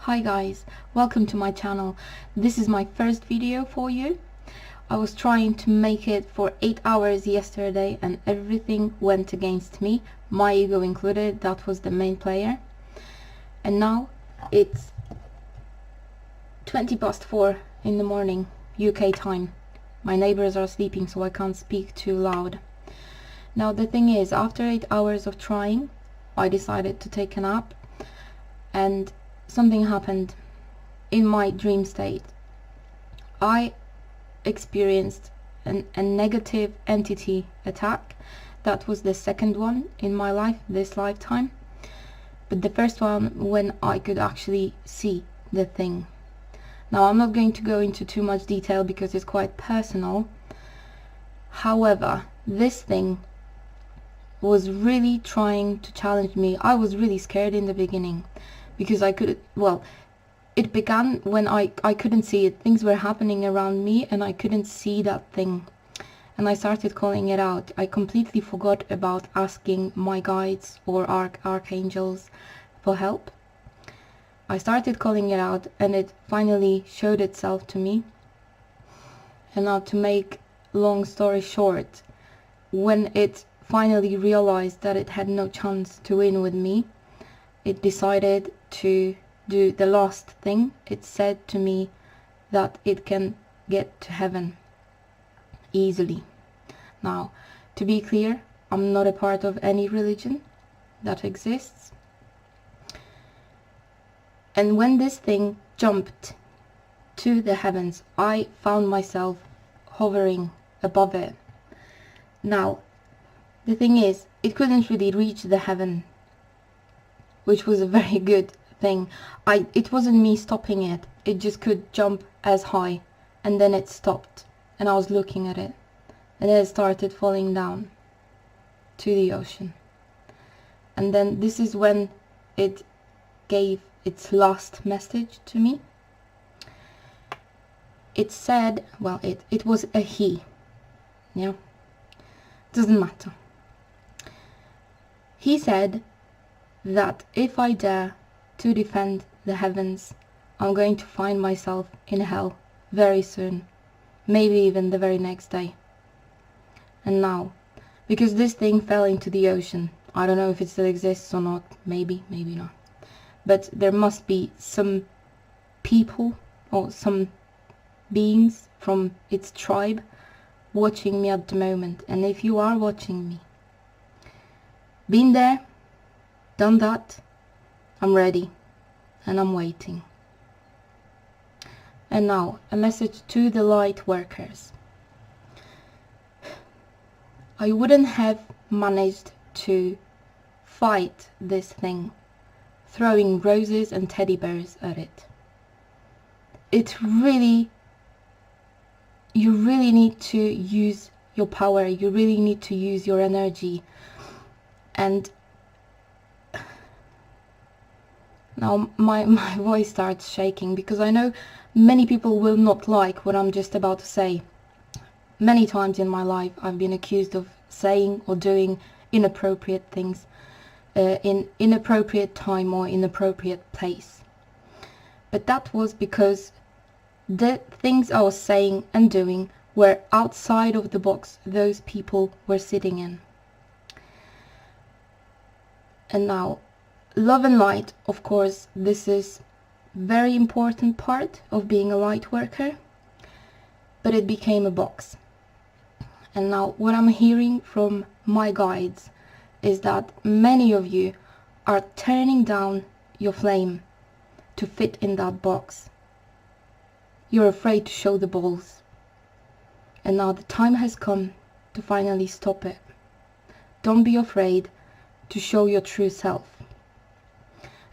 Hi guys, welcome to my channel. This is my first video for you. I was trying to make it for 8 hours yesterday and everything went against me, my ego included. That was the main player. And now it's 4:20 in the morning, UK time. My neighbors are sleeping, so I can't speak too loud. Now the thing is, after 8 hours of trying, I decided to take a nap, and something happened in my dream state. I experienced a negative entity attack. That was the second one in my life, this lifetime. But the first one when I could actually see the thing. Now I'm not going to go into too much detail because it's quite personal. However, this thing was really trying to challenge me. I was really scared in the beginning because it began when I couldn't see it. Things were happening around me and I couldn't see that thing. And I started calling it out. I completely forgot about asking my guides or archangels for help. I started calling it out and it finally showed itself to me. And now, to make long story short, when it finally realized that it had no chance to win with me, it decided to do the last thing. It said to me that it can get to heaven easily. Now, to be clear, I'm not a part of any religion that exists. And when this thing jumped to the heavens, I found myself hovering above it. Now, the thing is, it couldn't really reach the heaven, which was a very good thing. It wasn't me stopping it. It just could jump as high, and then it stopped, and I was looking at it, and then it started falling down to the ocean. And then this is when it gave its last message to me. It said, well, it was a he. Yeah, doesn't matter. He said that if I dare to defend the heavens, I'm going to find myself in hell very soon, maybe even the very next day. And now, because this thing fell into the ocean, I don't know if it still exists or not, maybe not, but there must be some people or some beings from its tribe watching me at the moment. And if you are watching me, been there, done that, I'm ready and I'm waiting. And now, a message to the light workers. I wouldn't have managed to fight this thing throwing roses and teddy bears at it. You really need to use your power, you really need to use your energy. And now my voice starts shaking because I know many people will not like what I'm just about to say. Many times in my life I've been accused of saying or doing inappropriate things in inappropriate time or inappropriate place. But that was because the things I was saying and doing were outside of the box those people were sitting in. And now, love and light, of course, this is very important part of being a light worker, but it became a box. And now what I'm hearing from my guides is that many of you are turning down your flame to fit in that box. You're afraid to show the balls. And now the time has come to finally stop it. Don't be afraid to show your true self.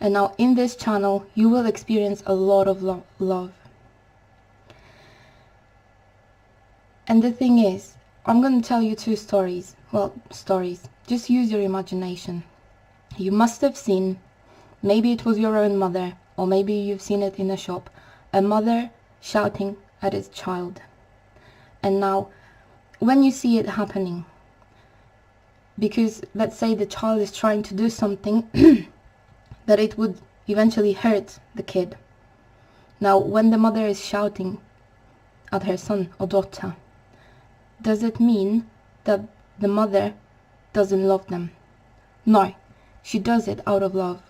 And now in this channel you will experience a lot of love. And the thing is, I'm going to tell you two stories. Well, stories. Just use your imagination. You must have seen, maybe it was your own mother, or maybe you've seen it in a shop, a mother shouting at its child. And now, when you see it happening, because let's say the child is trying to do something that it would eventually hurt the kid, Now, when the mother is shouting at her son or daughter, does it mean that the mother doesn't love them? No, she does it out of love.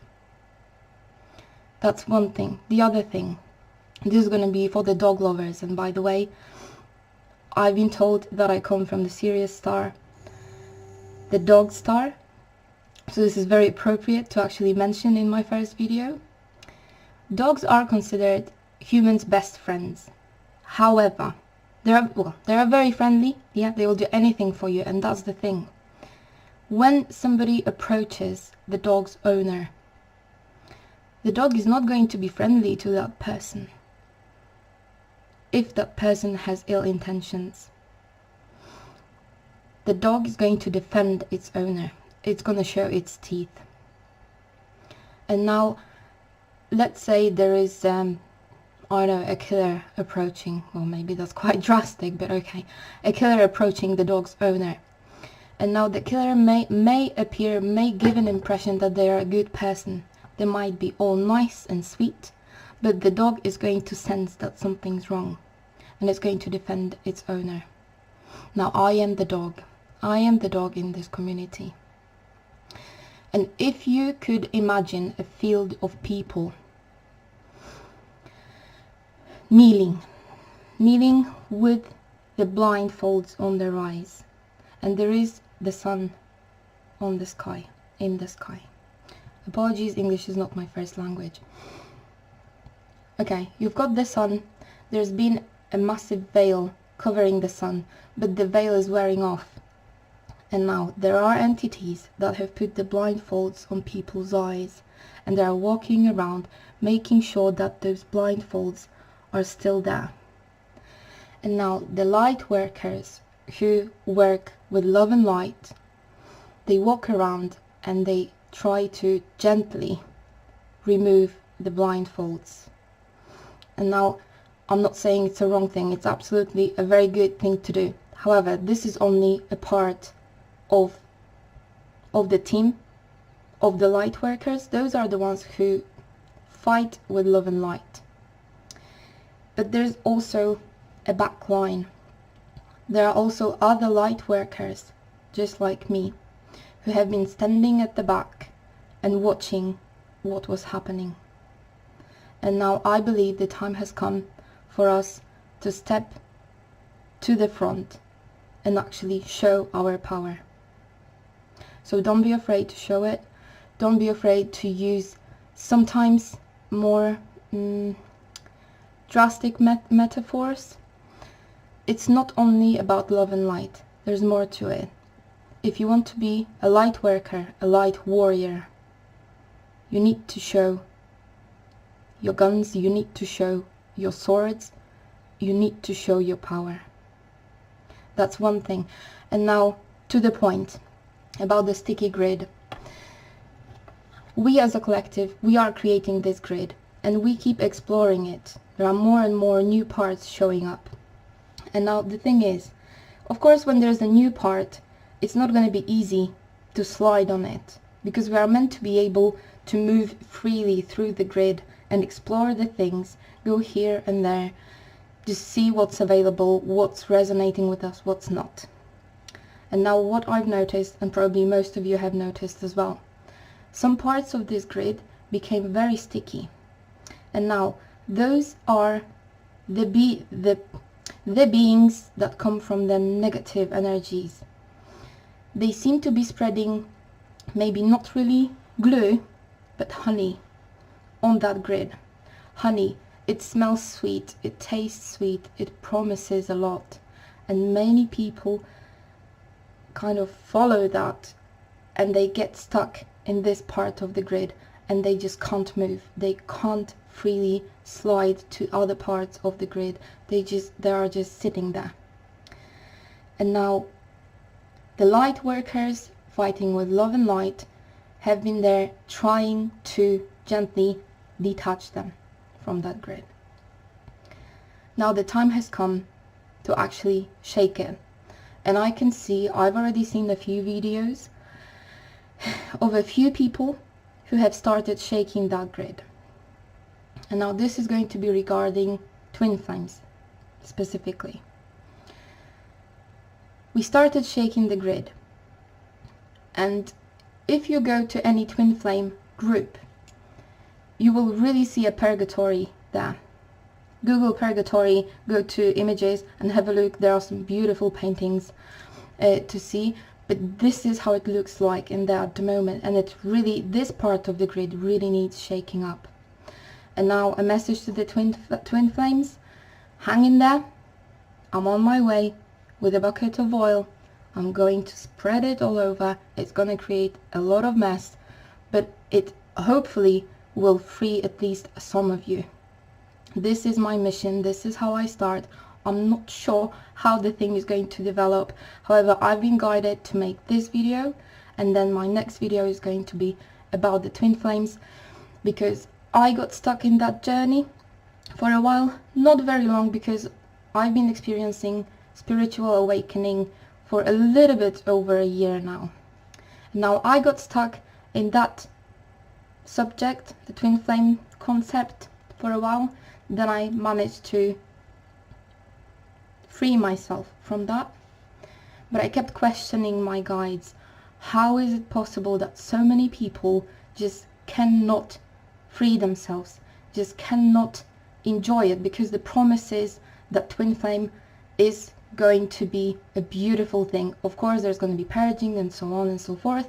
That's one thing. The other thing, this is going to be for the dog lovers, and by the way, I've been told that I come from the Sirius star, the dog star, so this is very appropriate to actually mention in my first video. Dogs are considered humans' best friends. However, they are very friendly, yeah, they will do anything for you, and that's the thing. When somebody approaches the dog's owner, the dog is not going to be friendly to that person if that person has ill intentions. The dog is going to defend its owner. It's going to show its teeth. And now, let's say there is, I don't know, a killer approaching. Well, maybe that's quite drastic, but okay. A killer approaching the dog's owner. And now the killer may give an impression that they are a good person. They might be all nice and sweet, but the dog is going to sense that something's wrong, and it's going to defend its owner. Now, I am the dog. I am the dog in this community. And if you could imagine a field of people kneeling with the blindfolds on their eyes, and there is the sun on the sky, in the sky. Apologies, English is not my first language. Okay, you've got the sun. There's been a massive veil covering the sun, but the veil is wearing off. And now there are entities that have put the blindfolds on people's eyes, and they are walking around making sure that those blindfolds are still there. And now the light workers who work with love and light, they walk around and they try to gently remove the blindfolds. And now, I'm not saying it's a wrong thing, it's absolutely a very good thing to do. However, this is only a part of the team, of the light workers. Those are the ones who fight with love and light. But there's also a back line. There are also other light workers, just like me, who have been standing at the back and watching what was happening. And now I believe the time has come for us to step to the front and actually show our power. So don't be afraid to show it. Don't be afraid to use sometimes more drastic metaphors. It's not only about love and light. There's more to it. If you want to be a light worker, a light warrior, you need to show your guns, you need to show your swords, you need to show your power. That's one thing. And now to the point about the sticky grid. We as a collective, we are creating this grid and we keep exploring it. There are more and more new parts showing up. And now the thing is, of course, when there's a new part, it's not going to be easy to slide on it, because we are meant to be able to move freely through the grid and explore the things, go here and there, just see what's available, what's resonating with us, what's not. And now what I've noticed, and probably most of you have noticed as well, some parts of this grid became very sticky. And now those are the beings that come from the negative energies. They seem to be spreading maybe not really glue, but honey on that grid. Honey, it smells sweet, it tastes sweet, it promises a lot, and many people kind of follow that and they get stuck in this part of the grid and they just can't move. They can't freely slide to other parts of the grid. They are just sitting there. And now the light workers fighting with love and light have been there trying to gently detach them from that grid. Now the time has come to actually shake it. And I can see, I've already seen a few videos of a few people who have started shaking that grid. And now this is going to be regarding twin flames specifically. We started shaking the grid, and if you go to any twin flame group, you will really see a purgatory there. Google purgatory, go to images and have a look. There are some beautiful paintings to see, but this is how it looks like in there at the moment, and it's really, this part of the grid really needs shaking up. And now a message to the twin flames: hang in there. I'm on my way with a bucket of oil. I'm going to spread it all over. It's going to create a lot of mess, but it hopefully will free at least some of you. This is my mission. This is how I start. I'm not sure how the thing is going to develop. However, I've been guided to make this video, and then my next video is going to be about the twin flames, because I got stuck in that journey for a while. Not very long, because I've been experiencing spiritual awakening for a little bit over a year now. Now I got stuck in that subject, the twin flame concept, for a while. Then I managed to free myself from that, but I kept questioning my guides. How is it possible that so many people just cannot free themselves, just cannot enjoy it? Because the promise is that twin flame is going to be a beautiful thing. Of course, there's going to be purging and so on and so forth.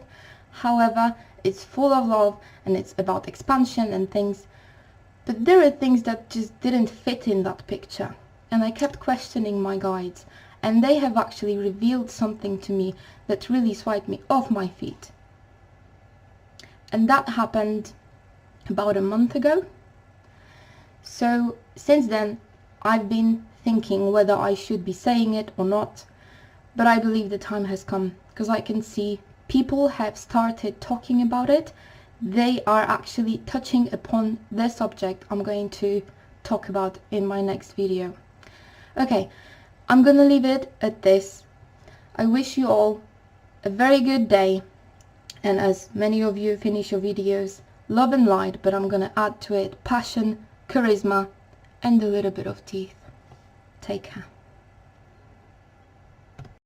However, it's full of love and it's about expansion and things. But there are things that just didn't fit in that picture. And I kept questioning my guides, and they have actually revealed something to me that really swiped me off my feet. And that happened about a month ago. So since then, I've been thinking whether I should be saying it or not, but I believe the time has come, because I can see people have started talking about it. They are actually touching upon the subject I'm going to talk about in my next video. Okay, I'm gonna leave it at this. I wish you all a very good day, and as many of you finish your videos, love and light, but I'm gonna add to it passion, charisma, and a little bit of teeth. Take care.